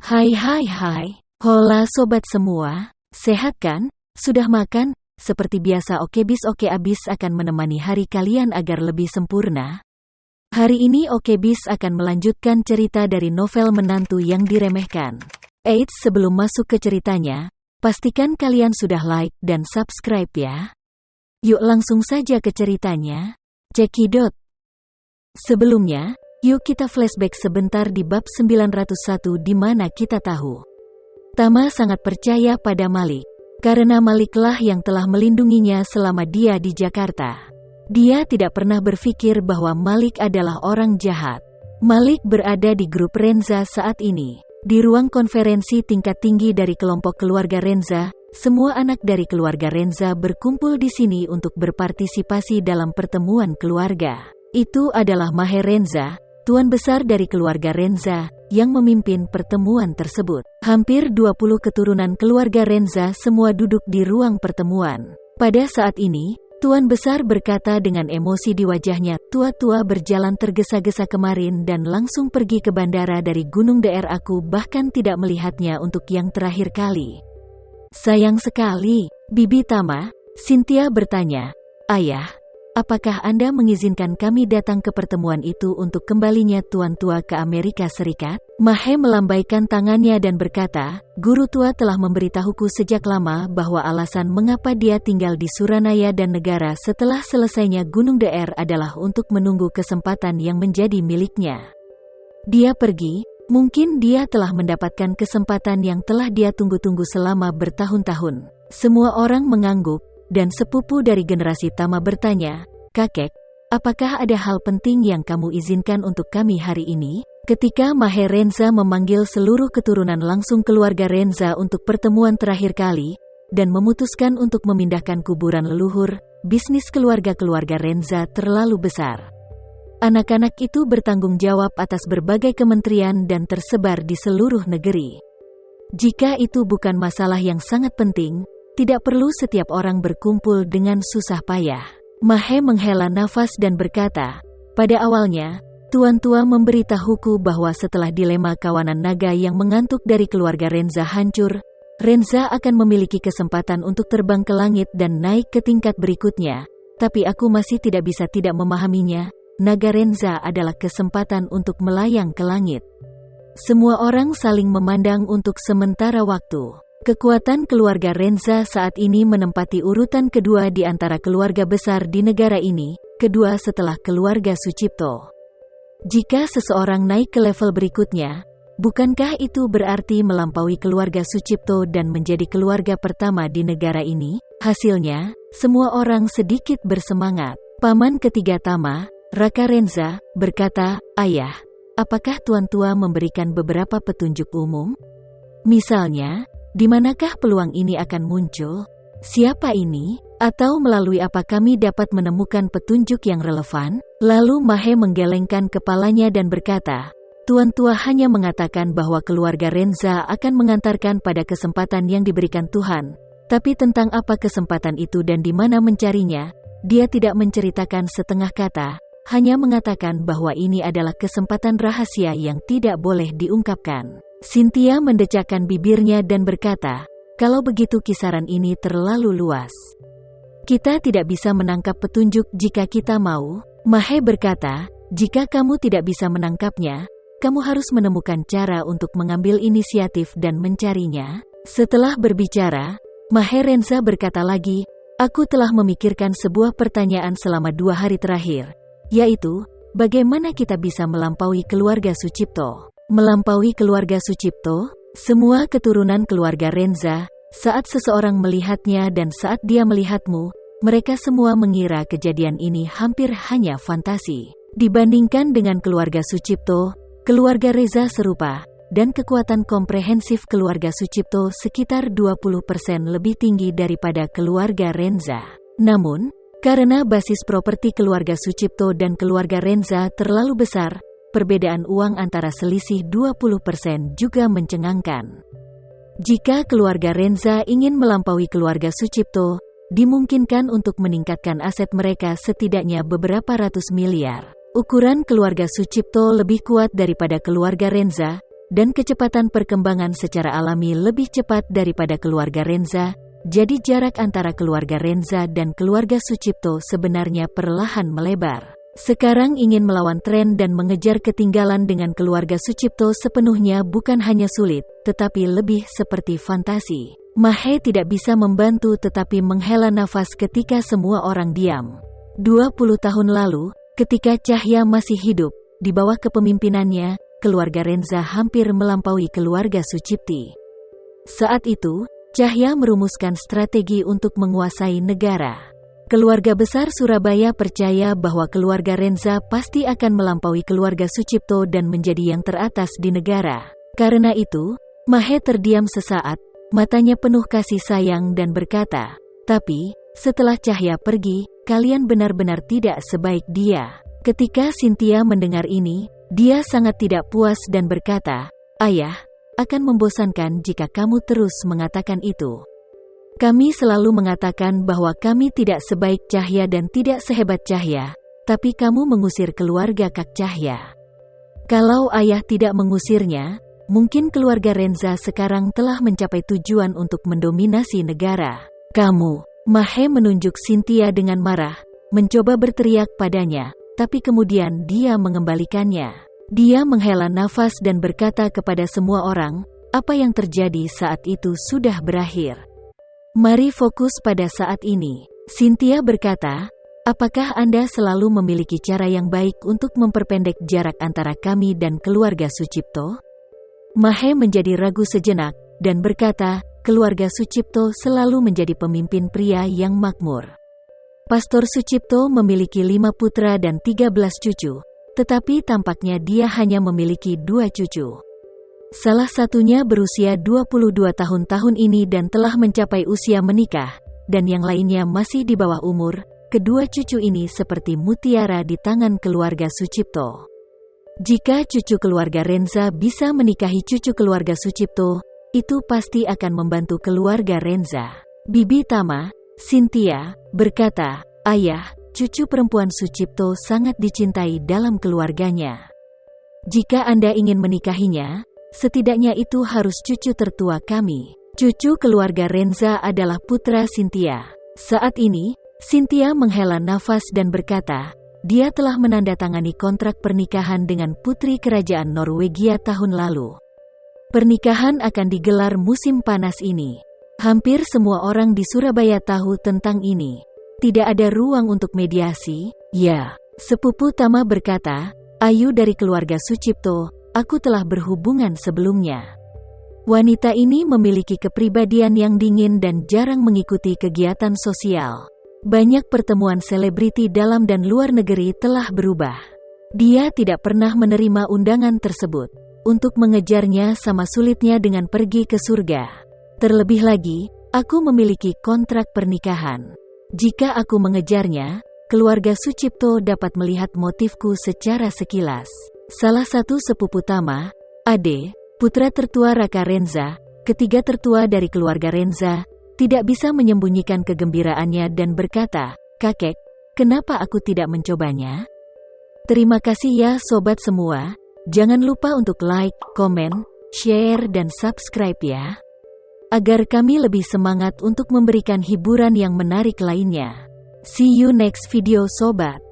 Hai. Hola sobat semua, sehat kan? Sudah makan? Seperti biasa Okebis Oke Abis akan menemani hari kalian agar lebih sempurna. Hari ini Okebis akan melanjutkan cerita dari novel Menantu yang Diremehkan. Eits, sebelum masuk ke ceritanya, pastikan kalian sudah like dan subscribe ya. Yuk langsung saja ke ceritanya. Cekidot. Sebelumnya, yuk kita flashback sebentar di bab 901 di mana kita tahu Tama sangat percaya pada Malik, karena Maliklah yang telah melindunginya selama dia di Jakarta. Dia tidak pernah berpikir bahwa Malik adalah orang jahat. Malik berada di grup Renza saat ini. Di ruang konferensi tingkat tinggi dari kelompok keluarga Renza, semua anak dari keluarga Renza berkumpul di sini untuk berpartisipasi dalam pertemuan keluarga. Itu adalah Maher Renza, tuan besar dari keluarga Renza, yang memimpin pertemuan tersebut. Hampir 20 keturunan keluarga Renza semua duduk di ruang pertemuan. Pada saat ini, tuan besar berkata dengan emosi di wajahnya, "Tua-tua berjalan tergesa-gesa kemarin dan langsung pergi ke bandara dari Gunung DR. Aku bahkan tidak melihatnya untuk yang terakhir kali." "Sayang sekali, Bibi Tama," Cynthia bertanya. "Ayah, apakah Anda mengizinkan kami datang ke pertemuan itu untuk kembalinya tuan tua ke Amerika Serikat?" Mahe melambaikan tangannya dan berkata, "Guru tua telah memberitahuku sejak lama bahwa alasan mengapa dia tinggal di Suranaya dan negara setelah selesainya Gunung DR adalah untuk menunggu kesempatan yang menjadi miliknya. Dia pergi, mungkin dia telah mendapatkan kesempatan yang telah dia tunggu-tunggu selama bertahun-tahun." Semua orang mengangguk, dan sepupu dari generasi Tama bertanya, "Kakek, apakah ada hal penting yang kamu izinkan untuk kami hari ini?" Ketika Maher Renza memanggil seluruh keturunan langsung keluarga Renza untuk pertemuan terakhir kali, dan memutuskan untuk memindahkan kuburan leluhur, bisnis keluarga-keluarga Renza terlalu besar. Anak-anak itu bertanggung jawab atas berbagai kementerian dan tersebar di seluruh negeri. Jika itu bukan masalah yang sangat penting, tidak perlu setiap orang berkumpul dengan susah payah. Mahe menghela nafas dan berkata, "Pada awalnya, Tuan tua memberitahuku bahwa setelah dilema kawanan naga yang mengantuk dari keluarga Renza hancur, Renza akan memiliki kesempatan untuk terbang ke langit dan naik ke tingkat berikutnya. Tapi aku masih tidak bisa tidak memahaminya. Naga Renza adalah kesempatan untuk melayang ke langit." Semua orang saling memandang untuk sementara waktu. Kekuatan keluarga Renza saat ini menempati urutan kedua di antara keluarga besar di negara ini, kedua setelah keluarga Sucipto. Jika seseorang naik ke level berikutnya, bukankah itu berarti melampaui keluarga Sucipto dan menjadi keluarga pertama di negara ini? Hasilnya, semua orang sedikit bersemangat. Paman ketiga Tama, Raka Renza, berkata, "Ayah, apakah tuan tua memberikan beberapa petunjuk umum? Misalnya, di manakah peluang ini akan muncul? Siapa ini? Atau melalui apa kami dapat menemukan petunjuk yang relevan?" Lalu Mahe menggelengkan kepalanya dan berkata, "Tuan tua hanya mengatakan bahwa keluarga Renza akan mengantarkan pada kesempatan yang diberikan Tuhan. Tapi tentang apa kesempatan itu dan di mana mencarinya, dia tidak menceritakan setengah kata, hanya mengatakan bahwa ini adalah kesempatan rahasia yang tidak boleh diungkapkan." Cynthia mendecakkan bibirnya dan berkata, "Kalau begitu kisaran ini terlalu luas. Kita tidak bisa menangkap petunjuk jika kita mau." Mahe berkata, "Jika kamu tidak bisa menangkapnya, kamu harus menemukan cara untuk mengambil inisiatif dan mencarinya." Setelah berbicara, Mahe Renza berkata lagi, "Aku telah memikirkan sebuah pertanyaan selama 2 hari terakhir, yaitu, bagaimana kita bisa melampaui keluarga Sucipto?" Melampaui keluarga Sucipto? Semua keturunan keluarga Renza, saat seseorang melihatnya dan saat dia melihatmu, mereka semua mengira kejadian ini hampir hanya fantasi. Dibandingkan dengan keluarga Sucipto, keluarga Reza serupa, dan kekuatan komprehensif keluarga Sucipto sekitar 20% lebih tinggi daripada keluarga Renza. Namun, karena basis properti keluarga Sucipto dan keluarga Renza terlalu besar, perbedaan uang antara selisih 20% juga mencengangkan. Jika keluarga Renza ingin melampaui keluarga Sucipto, dimungkinkan untuk meningkatkan aset mereka setidaknya beberapa ratus miliar. Ukuran keluarga Sucipto lebih kuat daripada keluarga Renza, dan kecepatan perkembangan secara alami lebih cepat daripada keluarga Renza, jadi jarak antara keluarga Renza dan keluarga Sucipto sebenarnya perlahan melebar. Sekarang ingin melawan tren dan mengejar ketinggalan dengan keluarga Sucipto sepenuhnya bukan hanya sulit, tetapi lebih seperti fantasi. Mahe tidak bisa membantu tetapi menghela nafas ketika semua orang diam. 20 tahun lalu, ketika Cahya masih hidup, di bawah kepemimpinannya, keluarga Renza hampir melampaui keluarga Sucipti. Saat itu, Cahya merumuskan strategi untuk menguasai negara. Keluarga besar Surabaya percaya bahwa keluarga Renza pasti akan melampaui keluarga Sucipto dan menjadi yang teratas di negara. Karena itu, Mahe terdiam sesaat, matanya penuh kasih sayang dan berkata, "Tapi, setelah Cahya pergi, kalian benar-benar tidak sebaik dia." Ketika Cynthia mendengar ini, dia sangat tidak puas dan berkata, "Ayah, akan membosankan jika kamu terus mengatakan itu. Kami selalu mengatakan bahwa kami tidak sebaik Cahya dan tidak sehebat Cahya, tapi kamu mengusir keluarga Kak Cahya. Kalau ayah tidak mengusirnya, mungkin keluarga Renza sekarang telah mencapai tujuan untuk mendominasi negara. Kamu." Mahe menunjuk Cynthia dengan marah, mencoba berteriak padanya, tapi kemudian dia mengembalikannya. Dia menghela nafas dan berkata kepada semua orang, apa yang terjadi saat itu sudah berakhir. Mari fokus pada saat ini. Cynthia berkata, apakah Anda selalu memiliki cara yang baik untuk memperpendek jarak antara kami dan keluarga Sucipto? Mahe menjadi ragu sejenak, dan berkata, keluarga Sucipto selalu menjadi pemimpin pria yang makmur. Pastor Sucipto memiliki 5 putra dan 13 cucu, tetapi tampaknya dia hanya memiliki 2 cucu. Salah satunya berusia 22 tahun ini dan telah mencapai usia menikah, dan yang lainnya masih di bawah umur. Kedua cucu ini seperti mutiara di tangan keluarga Sucipto. Jika cucu keluarga Renza bisa menikahi cucu keluarga Sucipto, itu pasti akan membantu keluarga Renza. Bibi Tama, Cynthia, berkata, ayah, cucu perempuan Sucipto sangat dicintai dalam keluarganya. Jika Anda ingin menikahinya, setidaknya itu harus cucu tertua kami. Cucu keluarga Renza adalah putra Cynthia. Saat ini, Cynthia menghela nafas dan berkata, dia telah menandatangani kontrak pernikahan dengan putri kerajaan Norwegia tahun lalu. Pernikahan akan digelar musim panas ini. Hampir semua orang di Surabaya tahu tentang ini. Tidak ada ruang untuk mediasi. Ya, sepupu Tama berkata, Ayu dari keluarga Sucipto, aku telah berhubungan sebelumnya. Wanita ini memiliki kepribadian yang dingin dan jarang mengikuti kegiatan sosial. Banyak pertemuan selebriti dalam dan luar negeri telah berubah. Dia tidak pernah menerima undangan tersebut. Untuk mengejarnya sama sulitnya dengan pergi ke surga. Terlebih lagi, aku memiliki kontrak pernikahan. Jika aku mengejarnya, keluarga Sucipto dapat melihat motifku secara sekilas. Salah satu sepupu Tama, Ade, putra tertua Raka Renza, ketiga tertua dari keluarga Renza, tidak bisa menyembunyikan kegembiraannya dan berkata, kakek, kenapa aku tidak mencobanya? Terima kasih ya sobat semua. Jangan lupa untuk like, komen, share dan subscribe ya. Agar kami lebih semangat untuk memberikan hiburan yang menarik lainnya. See you next video sobat.